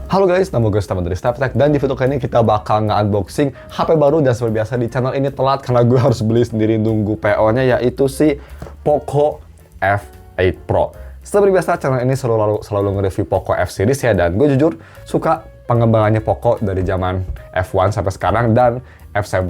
Halo guys, nama gue Stefan dari StepTech dan di video kali ini kita bakal nge-unboxing HP baru dan seperti biasa di channel ini telat karena gue harus beli sendiri nunggu PO-nya yaitu si Poco F8 Pro. Seperti biasa channel ini selalu nge-review Poco F series ya, dan gue jujur suka pengembangannya Poco dari zaman F1 sampai sekarang, dan F7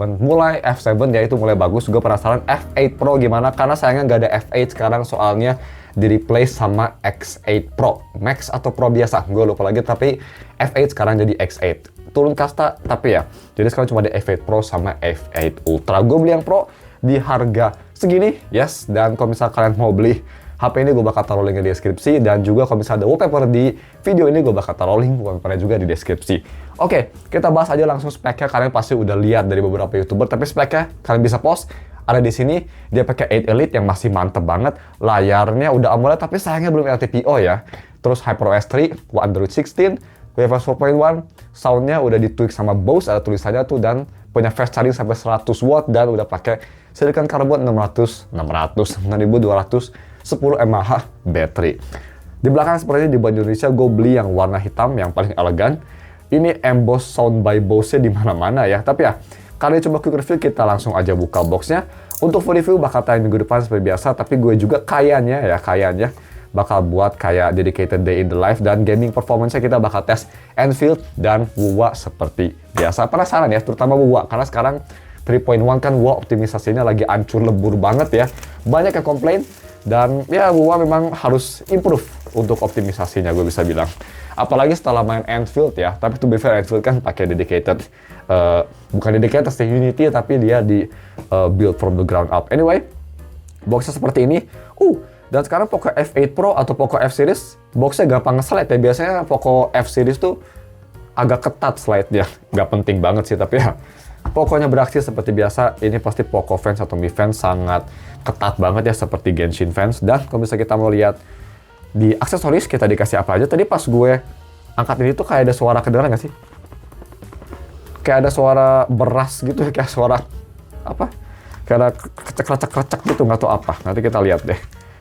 yaitu mulai bagus. Gue penasaran F8 Pro gimana, karena sayangnya nggak ada F8 sekarang, soalnya di replace sama X8 Pro Max atau Pro biasa, gue lupa lagi, tapi F8 sekarang jadi X8, turun kasta tapi ya, jadi sekarang cuma ada F8 Pro sama F8 Ultra. Gue beli yang Pro di harga segini, yes, dan kalau misalnya kalian mau beli HP ini gue bakal taruh linknya di deskripsi, dan juga kalau misalnya ada wallpaper di video ini gue bakal taruh link wallpapernya juga di deskripsi. Oke, kita bahas aja langsung speknya. Kalian pasti udah lihat dari beberapa YouTuber, tapi speknya kalian bisa pause. Ada di sini, dia pakai 8 Elite yang masih mantep banget. Layarnya udah AMOLED tapi sayangnya belum LTPO ya. Terus HyperOS 3, Android 16, UFS 4.1, soundnya udah ditweak sama Bose, ada tulisannya tuh, dan punya fast charging sampai 100 watt, dan udah pakai silicon carbon 9210 mAh baterai. Di belakang sepertinya di Bank Indonesia gue beli yang warna hitam yang paling elegan. Ini emboss sound by Bose-nya di mana-mana ya. Tapi ya, kalian coba quick review, kita langsung aja buka boxnya. Untuk full review bakal tayang minggu depan seperti biasa, tapi gue juga kayaknya bakal buat kayak dedicated day in the life, dan gaming performance-nya kita bakal tes Enfield dan WUA seperti biasa. Penasaran ya, terutama WUA, karena sekarang 3.1 kan WUA optimisasinya lagi ancur lebur banget ya. Banyak yang komplain, dan ya WUA memang harus improve untuk optimisasinya, gue bisa bilang. Apalagi setelah main Enfield ya, tapi to be fair Enfield kan pakai dedicated, bukan dedicated sih, Unity, tapi dia di build from the ground up. Anyway, boxnya seperti ini. Dan sekarang Poco F8 Pro atau Poco F series, boxnya gampang nge-slide ya. Biasanya Poco F series tuh agak ketat slide-nya. Nggak penting banget sih, tapi ya pokoknya beraksi seperti biasa. Ini pasti Poco fans atau Mi fans sangat ketat banget ya, seperti Genshin fans. Dan kalau misalnya kita mau lihat di aksesoris, kita dikasih apa aja. Tadi pas gue angkat ini tuh kayak ada suara, kedengeran nggak sih? Kayak ada suara beras gitu, kayak suara apa? Kayak ada krecek-krecek gitu, nggak tahu apa. Nanti kita lihat deh.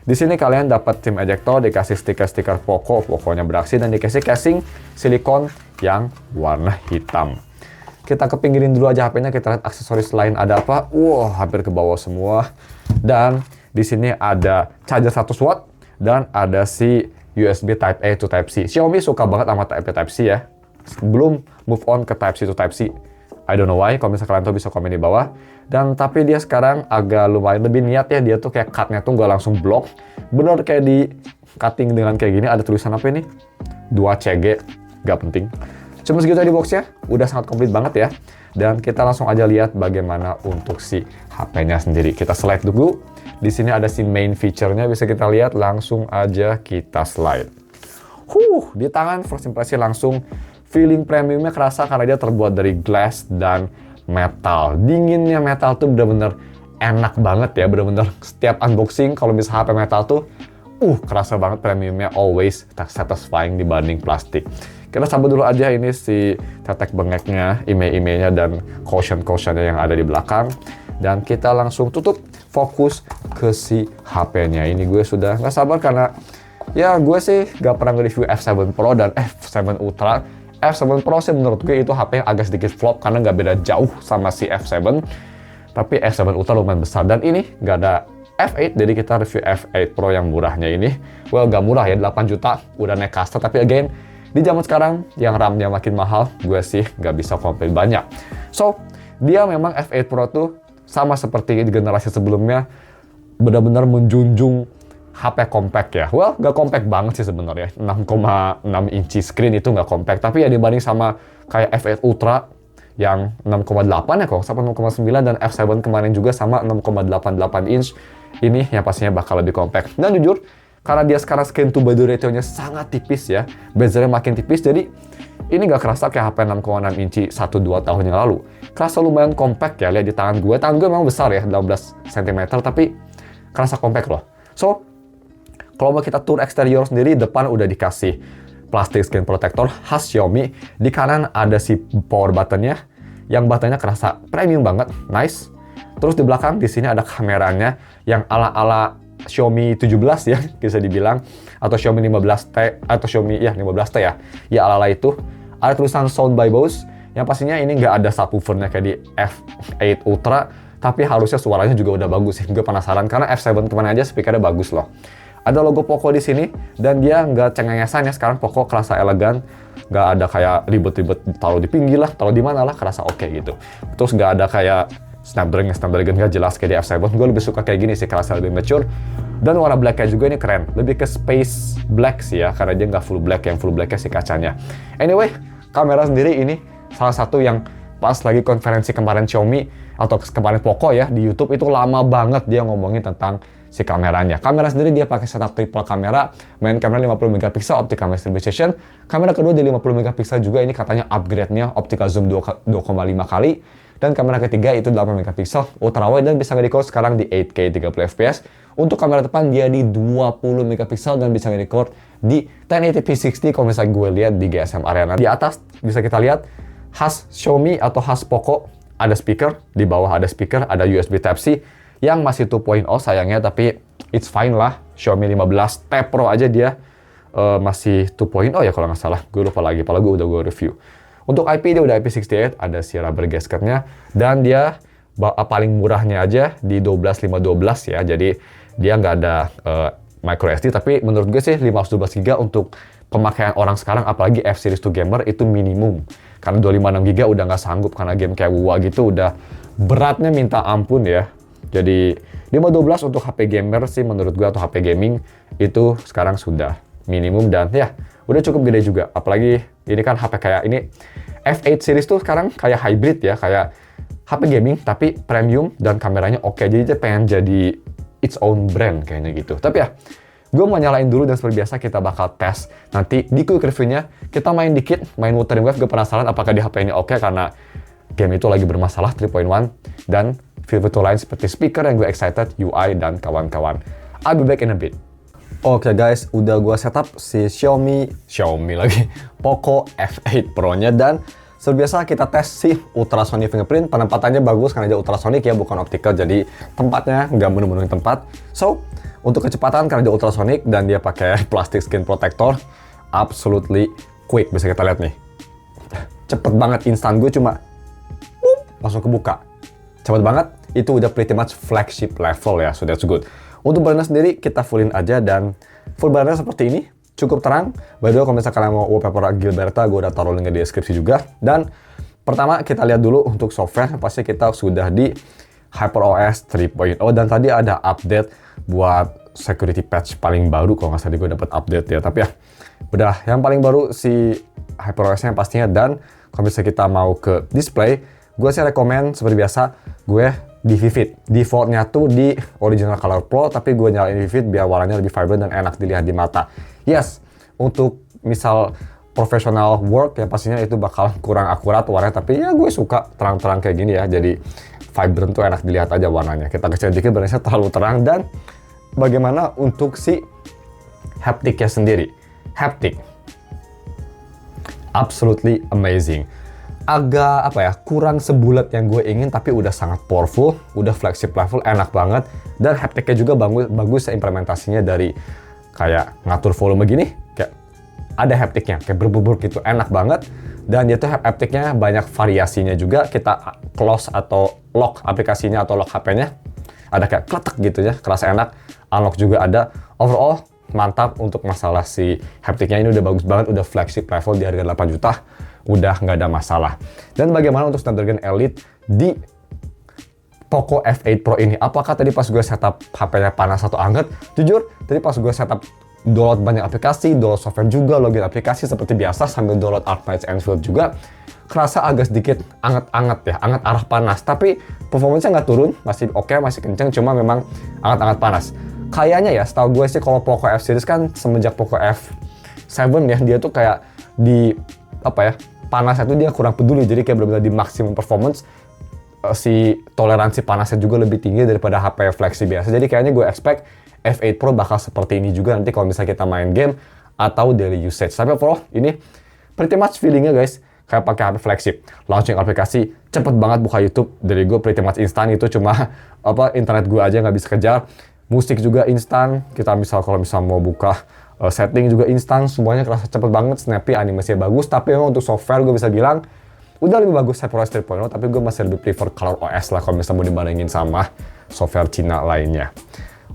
Di sini kalian dapat SIM ejector, dikasih stiker-stiker Poco, pokoknya beraksi, dan dikasih casing silikon yang warna hitam. Kita kepinggirin dulu aja HP-nya, kita lihat aksesoris lain ada apa. Wow, hampir ke bawah semua. Dan di sini ada charger 100 watt, dan ada si USB Type A to Type C. Xiaomi suka banget sama Type A Type C ya. Belum move on ke Type C to Type C. I don't know why, kalau misalnya kalian tuh bisa komen di bawah. Dan tapi dia sekarang agak lumayan lebih niat ya, dia tuh kayak cut-nya tuh nggak langsung blok. Bener kayak di cutting dengan kayak gini. Ada tulisan apa ini? 2CG, nggak penting. Cuma segitu aja di boxnya, udah sangat komplit banget ya. Dan kita langsung aja lihat bagaimana untuk si HP-nya sendiri. Kita slide dulu. Di sini ada si main feature-nya, bisa kita lihat, langsung aja kita slide. Di tangan first impression langsung feeling premiumnya kerasa karena dia terbuat dari glass dan metal. Dinginnya metal tuh bener-bener enak banget ya, bener-bener setiap unboxing kalau misalnya HP metal tuh kerasa banget premiumnya, always satisfying dibanding plastik. Kita cabut dulu aja ini si tetek bengeknya, ime-imenya, dan caution-cautionnya yang ada di belakang. Dan kita langsung tutup, fokus ke si HP-nya. Ini gue sudah nggak sabar karena ya gue sih nggak pernah nge-review F7 Pro dan F7 Ultra. F7 Pro sih menurut gue itu HP yang agak sedikit flop karena nggak beda jauh sama si F7. Tapi F7 Ultra lumayan besar, dan ini nggak ada F8, jadi kita review F8 Pro yang murahnya ini. Well, nggak murah ya, 8 juta, udah naik kasta. Tapi again, di zaman sekarang yang RAM-nya makin mahal, gue sih nggak bisa komplain banyak. So, dia memang F8 Pro tuh sama seperti di generasi sebelumnya, benar-benar menjunjung HP compact ya. Well, nggak compact banget sih sebenarnya. 6,6 inci screen itu nggak compact. Tapi ya dibanding sama kayak F8 Ultra yang 6,8 ya kok, sampai 6,9, dan F7 kemarin juga sama 6,88 inch. Ini yang pastinya bakal lebih compact. Dan jujur, karena dia sekarang screen to body ratio-nya sangat tipis ya, bezelnya makin tipis, jadi ini nggak kerasa kayak HP 6,6 inci 1-2 tahun yang lalu. Kerasa lumayan compact ya, lihat di tangan gue. Tangan gue memang besar ya, 18 cm, tapi kerasa compact loh. So, kalau mau kita tour eksterior sendiri, depan udah dikasih plastik screen protector khas Xiaomi. Di kanan ada si power button-nya, yang button-nya kerasa premium banget, nice. Terus di belakang di sini ada kameranya yang ala-ala Xiaomi 17 ya, bisa dibilang, atau Xiaomi 15T atau Xiaomi 15T ya. Ya ala-ala itu ada tulisan Sound by Bose, yang pastinya ini nggak ada subwoofernya kayak di F8 Ultra, tapi harusnya suaranya juga udah bagus sih. Gue penasaran karena F7 kemana aja speakernya bagus loh. Ada logo Poco di sini dan dia nggak cengengesan ya. Sekarang Poco kerasa elegan, nggak ada kayak ribet-ribet taruh di pinggir lah, taruh di mana lah, kerasa oke gitu. Terus nggak ada kayak Snapdragon nggak jelas kayak di F7. Gue lebih suka kayak gini sih, kerasa lebih mature. Dan warna blacknya juga ini keren, lebih ke space black sih ya, karena dia nggak full black, yang full blacknya sih kacanya. Anyway, kamera sendiri ini salah satu yang pas lagi konferensi kemarin Xiaomi atau kemarin Poco ya di YouTube itu lama banget dia ngomongin tentang si kameranya. Kamera sendiri dia pakai setup triple kamera, main kamera 50 megapiksel optical max stabilization. Kamera kedua di 50 megapiksel juga, ini katanya upgrade-nya optical zoom 2,5 kali. Dan kamera ketiga itu 8 megapiksel ultra wide dan bisa nge-record sekarang di 8K 30 fps. Untuk kamera depan dia di 20 megapiksel dan bisa nge-record di 1080p 60 kalau misalnya gue lihat di GSM Arena. Di atas bisa kita lihat khas Xiaomi atau khas Poco, ada speaker, di bawah ada speaker, ada USB Type-C yang masih 2.0 sayangnya, tapi it's fine lah. Xiaomi 15 Tab Pro aja dia masih 2.0 ya kalau nggak salah. Gue lupa lagi, apalagi gue udah gue review. Untuk IP dia udah IP68, ada si rubber gasketnya, dan dia paling murahnya aja di 12512 ya. Jadi dia nggak ada micro SD, tapi menurut gue sih 512 GB untuk pemakaian orang sekarang, apalagi F-Series 2 gamer itu minimum. Karena 256 GB udah nggak sanggup, karena game kayak WoW gitu udah beratnya minta ampun ya. Jadi 512 untuk HP gamer sih menurut gue, atau HP gaming itu sekarang sudah minimum, dan ya udah cukup gede juga. Apalagi ini kan HP kayak ini, F8 series tuh sekarang kayak hybrid ya, kayak HP gaming tapi premium dan kameranya oke. Jadi dia pengen jadi its own brand kayaknya gitu. Tapi ya, gue mau nyalain dulu dan seperti biasa kita bakal tes nanti di quick review-nya. Kita main dikit, main Wuthering Waves. Gue penasaran apakah di HP ini oke, karena game itu lagi bermasalah 3.1 dan fitur lain seperti speaker yang gue excited, UI dan kawan-kawan. I'll be back in a bit. Oke guys, udah gue setup si Xiaomi lagi, Poco F8 Pro-nya, dan seperti biasa kita tes si ultrasonic fingerprint. Penempatannya bagus karena dia ultrasonic ya, bukan optical, jadi tempatnya nggak bener-bener tempat. So, untuk kecepatan karena dia ultrasonic dan dia pakai plastic skin protector, absolutely quick. Bisa kita lihat nih, cepet banget, instan. Gue cuma langsung kebuka, cepet banget. Itu udah pretty much flagship level ya, so that's good. Untuk brandnya sendiri kita fullin aja, dan full brandnya seperti ini, cukup terang. By the way, kalau misalnya kalian mau wallpaper Gilberta, gue udah taruh link di deskripsi juga. Dan pertama kita lihat dulu untuk software, pasti kita sudah di HyperOS 3.0, dan tadi ada update buat security patch paling baru, kalau nggak salah gue dapat update ya. Tapi ya, udah yang paling baru si HyperOS-nya pastinya. Dan kalau misalnya kita mau ke display, gue sih rekomen seperti biasa, gue di Vivid. Defaultnya tuh di Original Color Pro, tapi gue nyalain Vivid biar warnanya lebih vibrant dan enak dilihat di mata. Yes, untuk misal professional work ya pastinya itu bakal kurang akurat warnanya, tapi ya gue suka terang-terang kayak gini ya, jadi vibrant tuh enak dilihat aja warnanya. Kita kecil dikit warnanya terlalu terang. Dan bagaimana untuk si haptiknya sendiri? Haptik absolutely amazing. Agak apa ya, kurang sebulat yang gue ingin, tapi udah sangat powerful, udah flagship level, enak banget. Dan haptiknya juga bagus ya, implementasinya dari kayak ngatur volume gini, kayak ada haptiknya, kayak berbubur gitu, enak banget. Dan dia tuh haptiknya banyak variasinya juga. Kita close atau lock aplikasinya atau lock HP-nya, ada kayak kletek gitu ya, kerasa enak. Unlock juga ada. Overall mantap untuk masalah si haptiknya, ini udah bagus banget, udah flagship level di harga 8 juta. Udah nggak ada masalah. Dan bagaimana untuk Snapdragon Elite di Poco F8 Pro ini? Apakah tadi pas gue setup HP-nya panas atau hangat? Jujur, tadi pas gue setup download banyak aplikasi, download software juga, login aplikasi seperti biasa, sambil download Arclight Enfield juga, kerasa agak sedikit anget-anget ya, anget arah panas. Tapi performanya nggak turun, masih oke, masih kenceng, cuma memang anget-anget panas. Kayaknya ya, setahu gue sih kalau Poco F series kan semenjak Poco F7 ya, dia tuh kayak di apa ya, panasnya tuh dia kurang peduli, jadi kayak benar-benar di maximum performance. Si toleransi panasnya juga lebih tinggi daripada HP flagship biasa. Jadi kayaknya gue expect F8 Pro bakal seperti ini juga nanti kalau misalnya kita main game atau daily usage. Tapi Pro ini pretty much feelingnya guys kayak pakai HP flagship. Launching aplikasi cepet banget, buka YouTube dari gue pretty much instan. Itu cuma apa, internet gue aja nggak bisa kejar. Musik juga instan. Kita misal kalau misal mau buka setting juga instan, semuanya kerasa cepet banget, snappy, animasinya bagus. Tapi memang untuk software gue bisa bilang udah lebih bagus HyperOS 3.0, tapi gue masih lebih prefer ColorOS lah kalau misalnya mau dibandingin sama software Cina lainnya.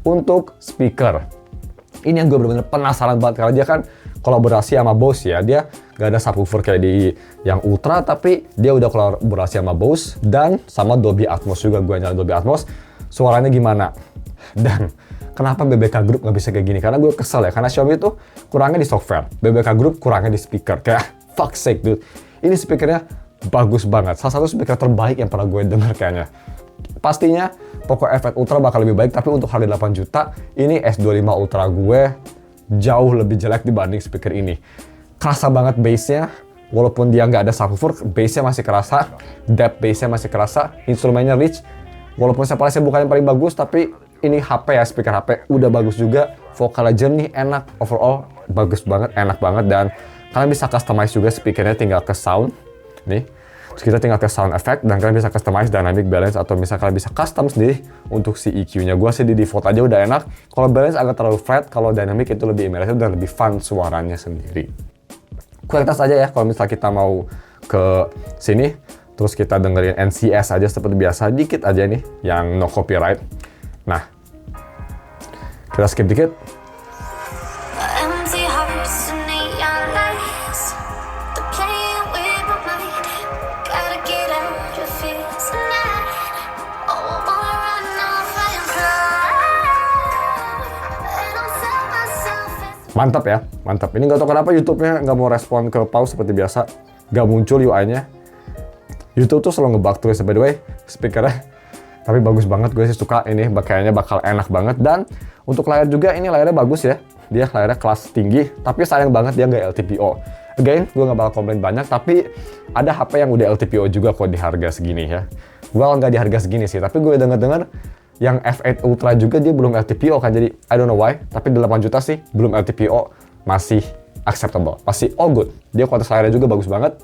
Untuk speaker, ini yang gue bener-bener penasaran banget karena dia kan kolaborasi sama Bose ya. Dia gak ada subwoofer kayak di yang Ultra, tapi dia udah kolaborasi sama Bose dan sama Dolby Atmos juga. Gue nyalain Dolby Atmos, suaranya gimana? Dan kenapa BBK Group nggak bisa kayak gini? Karena gue kesel ya, karena Xiaomi itu kurangnya di software, BBK Group kurangnya di speaker. Kayak fuck sake dude, ini speakernya bagus banget, salah satu speaker terbaik yang pernah gue denger kayaknya. Pastinya Poco F8 Ultra bakal lebih baik, tapi untuk harga 8 juta, ini S25 Ultra gue jauh lebih jelek dibanding speaker ini. Kerasa banget bass-nya, walaupun dia nggak ada subwoofer, bass-nya masih kerasa, depth bass-nya masih kerasa, instrumennya rich. Walaupun separasinya bukan yang paling bagus, tapi ini HP ya, speaker HP udah bagus juga. Vokalnya jernih, enak, overall bagus banget, enak banget. Dan kalian bisa customize juga speakernya, tinggal ke sound nih. Terus kita tinggal ke sound effect, dan kalian bisa customize dynamic balance, atau misalnya kalian bisa custom sendiri untuk si EQ-nya. Gua sih di default aja udah enak. Kalau balance agak terlalu flat, kalau dynamic itu lebih immersive dan lebih fun suaranya sendiri. Kualitas aja ya, kalau misalnya kita mau ke sini, terus kita dengerin NCS aja seperti biasa, dikit aja nih, yang no copyright. Nah, kita skip dikit. Mantap ya, mantap. Ini nggak tahu kenapa YouTube-nya nggak mau respon ke pause seperti biasa. Nggak muncul UI-nya. YouTube tuh selalu ngebug terus, by the way, speakernya. Tapi bagus banget, gue sih suka ini, kayaknya bakal enak banget. Dan untuk layar juga, ini layarnya bagus ya. Dia layarnya kelas tinggi, tapi sayang banget dia nggak LTPO. Again, gue nggak bakal komplain banyak, tapi ada HP yang udah LTPO juga kok di harga segini ya. Well, nggak di harga segini sih, tapi gue denger-denger yang F8 Ultra juga dia belum LTPO kan, jadi I don't know why, tapi 8 juta sih belum LTPO, masih acceptable, masih all good. Dia kualitas layarnya juga bagus banget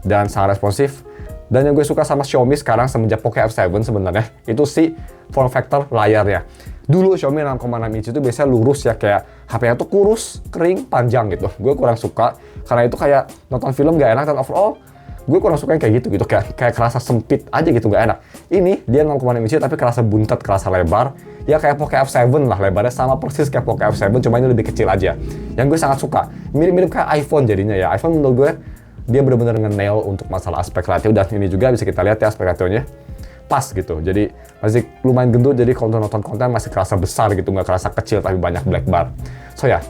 dan sangat responsif. Dan yang gue suka sama Xiaomi sekarang semenjak Poco F7 sebenarnya itu si form factor layarnya. Dulu Xiaomi 6,6 inch itu biasanya lurus ya, kayak HP-nya tuh kurus, kering, panjang gitu. Gue kurang suka karena itu kayak nonton film gak enak, dan overall gue kurang suka yang kayak gitu kayak kerasa sempit aja gitu, gak enak. Ini dia 6,6 inch tapi kerasa buntet, kerasa lebar. Ya kayak Poco F7 lah, lebarnya sama persis kayak Poco F7, cuma ini lebih kecil aja. Yang gue sangat suka, mirip-mirip kayak iPhone jadinya ya. iPhone menurut gue dia benar-benar nge-nail untuk masalah aspek ratio, dan ini juga bisa kita lihat ya aspek rationya pas gitu. Jadi masih lumayan gendut, jadi kalau nonton konten masih kerasa besar gitu, nggak kerasa kecil tapi banyak black bar. So ya,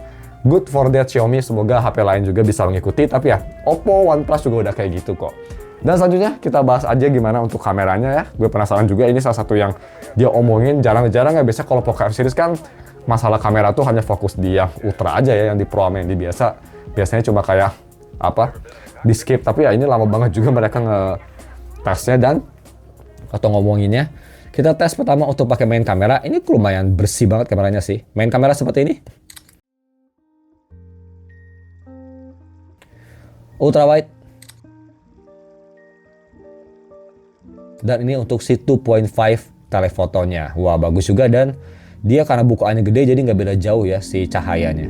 good for that Xiaomi, semoga HP lain juga bisa mengikuti, tapi ya Oppo, OnePlus juga udah kayak gitu kok. Dan selanjutnya kita bahas aja gimana untuk kameranya ya. Gue penasaran juga, ini salah satu yang dia omongin jarang-jarang ya. Biasanya kalau Poco F series kan masalah kamera tuh hanya fokus di yang Ultra aja ya, yang di Pro sama yang di biasanya cuma kayak apa, di skip. Tapi ya ini lama banget juga mereka nge-tesnya dan atau ngomonginnya. Kita tes pertama untuk pakai main kamera, ini lumayan bersih banget kameranya sih. Main kamera seperti ini. Ultra wide. Dan ini untuk si 2.5 telefotonya. Wah, bagus juga, dan dia karena bukaannya gede jadi nggak beda jauh ya si cahayanya.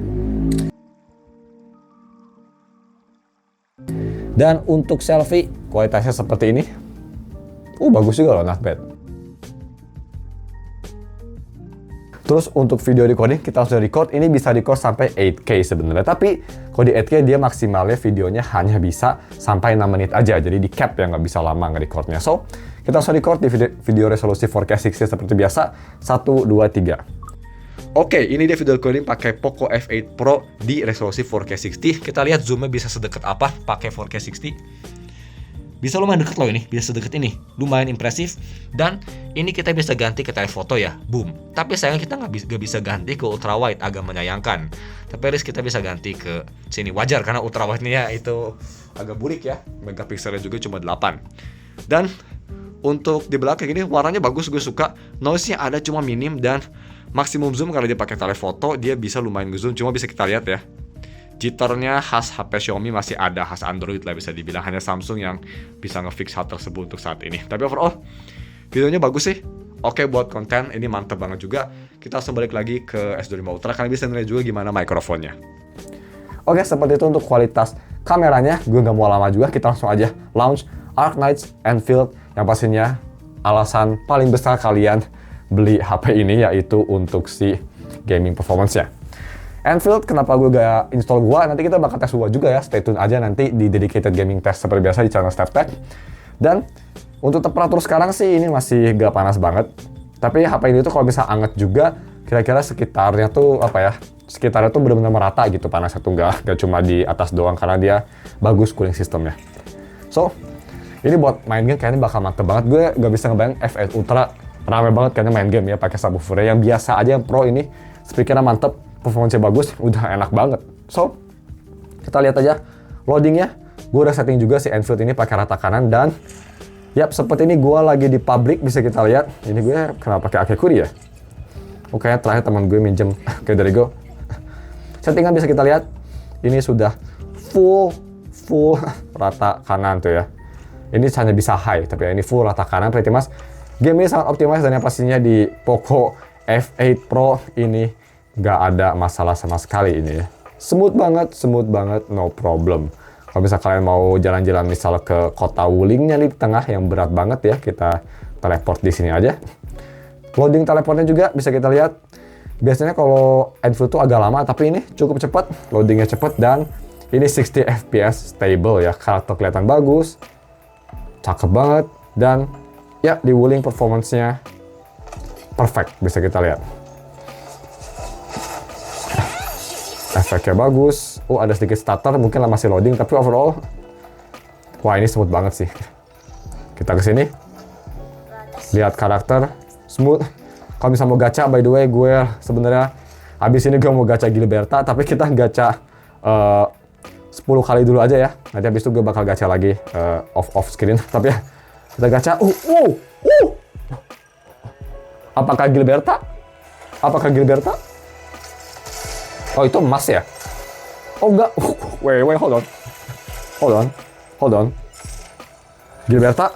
Dan untuk selfie, kualitasnya seperti ini. Bagus juga loh, not bad. Terus untuk video recording, kita langsung record. Ini bisa record sampai 8K sebenarnya. Tapi kalau di 8K dia maksimalnya videonya hanya bisa sampai 6 menit aja. Jadi di cap ya, nggak bisa lama nge-recordnya. So, kita langsung record di video resolusi 4K 60 seperti biasa. 1, 2, 3. Oke, ini dia video recording pakai Poco F8 Pro di resolusi 4K 60. Kita lihat zoomnya bisa sedekat apa pakai 4K 60. Bisa lumayan deket loh ini, bisa sedekat ini. Lumayan impresif. Dan ini kita bisa ganti ke telefoto ya, boom. Tapi sayang kita nggak bisa ganti ke ultra wide, agak menyayangkan. Tapi at least kita bisa ganti ke sini. Wajar karena ultra wide-nya itu agak burik ya. Megapikselnya juga cuma 8. Dan untuk di belakang ini warnanya bagus, gue suka. Noise-nya ada cuma minim, dan maksimum zoom kalau dia pakai telefoto dia bisa lumayan ngezoom, cuma bisa kita lihat ya. Jitternya khas HP Xiaomi masih ada, khas Android lah bisa dibilang. Hanya Samsung yang bisa ngefix hal tersebut untuk saat ini. Tapi overall, videonya bagus sih. oke buat konten, ini mantep banget juga. Kita langsung balik lagi ke S25 Ultra, kalian bisa nilai juga gimana mikrofonnya. Oke, seperti itu untuk kualitas kameranya. Gue nggak mau lama juga, kita langsung aja launch Arknights Enfield, yang pastinya alasan paling besar kalian beli HP ini yaitu untuk si gaming performance-nya. Enfield, kenapa gue gak install gua? Nanti kita bakal tes gua juga ya, stay tune aja nanti di dedicated gaming test seperti biasa di channel StepTech. Dan untuk temperatur sekarang sih ini masih gak panas banget. Tapi HP ini tuh kalau bisa anget juga, kira-kira sekitarnya tuh apa ya? Sekitarnya tuh benar-benar merata gitu panasnya tuh gak cuma di atas doang karena dia bagus cooling systemnya. So, ini buat main game kayaknya bakal mantep banget. Gue gak bisa ngebayang F8 Ultra rame banget kayaknya main game ya pakai subwoofer yang biasa aja, yang pro ini speakernya mantep, performanya bagus, udah enak banget. So, kita lihat aja loadingnya. Gue udah setting juga si Enfield ini pakai rata kanan dan yap, seperti ini gue lagi di public, bisa kita lihat. Ini gue kenapa pakai Akekuri ya? Oke, terakhir teman gue minjem ke dari gue. Settingan bisa kita lihat. Ini sudah full rata kanan tuh ya. Ini hanya bisa high, tapi ini full rata kanan. Pretty much game ini sangat optimis dan yang pastinya di Poco F8 Pro ini nggak ada masalah sama sekali ini ya. Smooth banget, no problem. Kalau bisa kalian mau jalan-jalan misal ke kota Wulingnya di tengah yang berat banget ya, kita teleport di sini aja. Loading teleportnya juga bisa kita lihat. Biasanya kalau Enfield tuh agak lama, tapi ini cukup cepat, loadingnya cepat dan ini 60 fps stable ya, karakter kelihatan bagus, cakep banget dan ya di Wuling performance-nya perfect bisa kita lihat. Efeknya bagus. Oh, ada sedikit stutter, mungkin masih loading, tapi overall, wah ini smooth banget sih. Kita ke sini, lihat karakter, smooth. Kalau misalnya mau gacha, by the way, gue sebenarnya habis ini gue mau gacha Gilberta, tapi kita gacha 10 kali dulu aja ya. Nanti habis itu gue bakal gacha lagi off screen. Tapi ya, kita gacha. Apakah Gilberta? Oh, itu emas ya? Oh, enggak. Wait, hold on. Gilberta?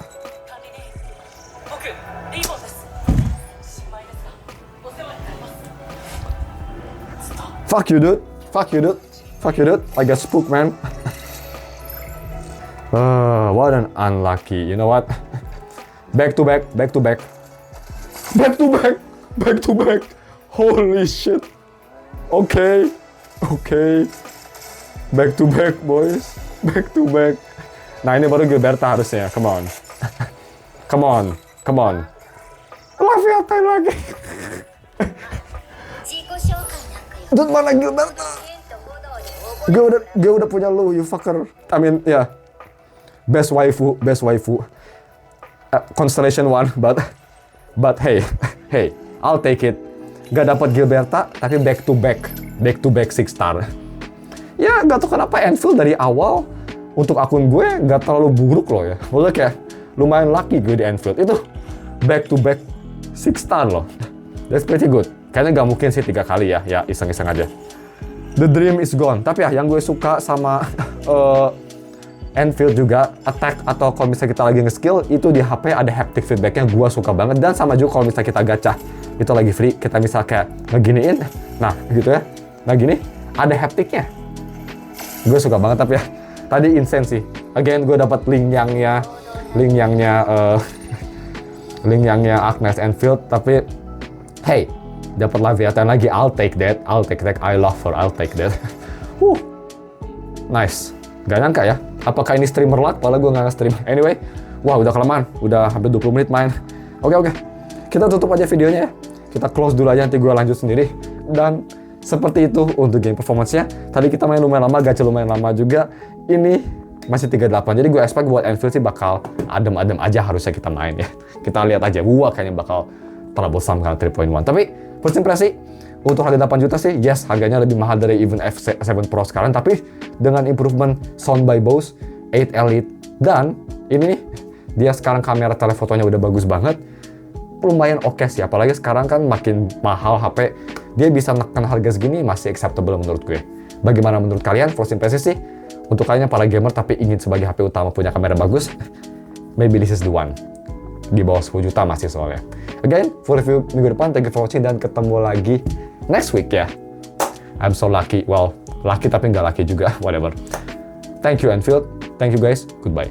Fuck you, dude. I got spooked, man. What an unlucky. You know what? Back to back. Holy shit. Okay. Back to back, boys. Nah, ini baru Gilberta harusnya. Come on. Laviatan lagi. Dude, mana Gilberta? Gue udah punya lu, you fucker. I mean, ya. Yeah. Best waifu. Constellation 1, but hey, I'll take it. Gak dapat Gilberta, tapi back to back 6 star. Ya, gak tau kenapa Enfield dari awal untuk akun gue gak terlalu buruk loh ya. Maksudnya kayak lumayan lucky gue di Enfield. Itu back to back 6 star loh. That's pretty good. Kayaknya gak mungkin sih 3 kali ya iseng-iseng aja. The dream is gone. Tapi ya, yang gue suka sama Enfield juga, attack atau kalau misalnya kita lagi nge-skill, itu di HP ada haptic feedbacknya, gue suka banget. Dan sama juga kalau misalnya kita gacha, itu lagi free, kita misal kayak ngeginiin, nah gitu ya, nah gini, ada haptiknya. Gue suka banget, tapi ya, tadi insane sih. Again, gue dapat link yangnya Arknights Enfield, tapi hey, dapat Laviatan lagi, I'll take that, I love her, I'll take that. Nice, gak nyangka ya, apakah ini streamer luck, padahal gue gak nge-stream. Anyway, wah udah kelamaan, udah hampir 20 menit main. Oke, kita tutup aja videonya ya. Kita close dulu aja, nanti gue lanjut sendiri. Dan seperti itu untuk game performance-nya. Tadi kita main lumayan lama, gacha lumayan lama juga. Ini masih 38, jadi gue expect buat Enfield sih bakal adem-adem aja harusnya kita main ya. Kita lihat aja, wah kayaknya bakal troublesome karena 3.1. Tapi first impresi, untuk harga 8 juta sih, yes, harganya lebih mahal dari even F7 Pro sekarang. Tapi dengan improvement sound by Bose, 8 Elite, dan ini nih, dia sekarang kamera telefotonya udah bagus banget. Lumayan oke sih, apalagi sekarang kan makin mahal HP, dia bisa menekan harga segini masih acceptable menurut gue. Bagaimana menurut kalian? First impression sih, untuk kalian yang para gamer tapi ingin sebagai HP utama punya kamera bagus, maybe this is the one. di bawah 10 juta masih soalnya. Again, full review minggu depan. Thank you for watching dan ketemu lagi next week ya. I'm so lucky. Well, lucky tapi nggak lucky juga. Whatever. Thank you Enfield. Thank you guys. Goodbye.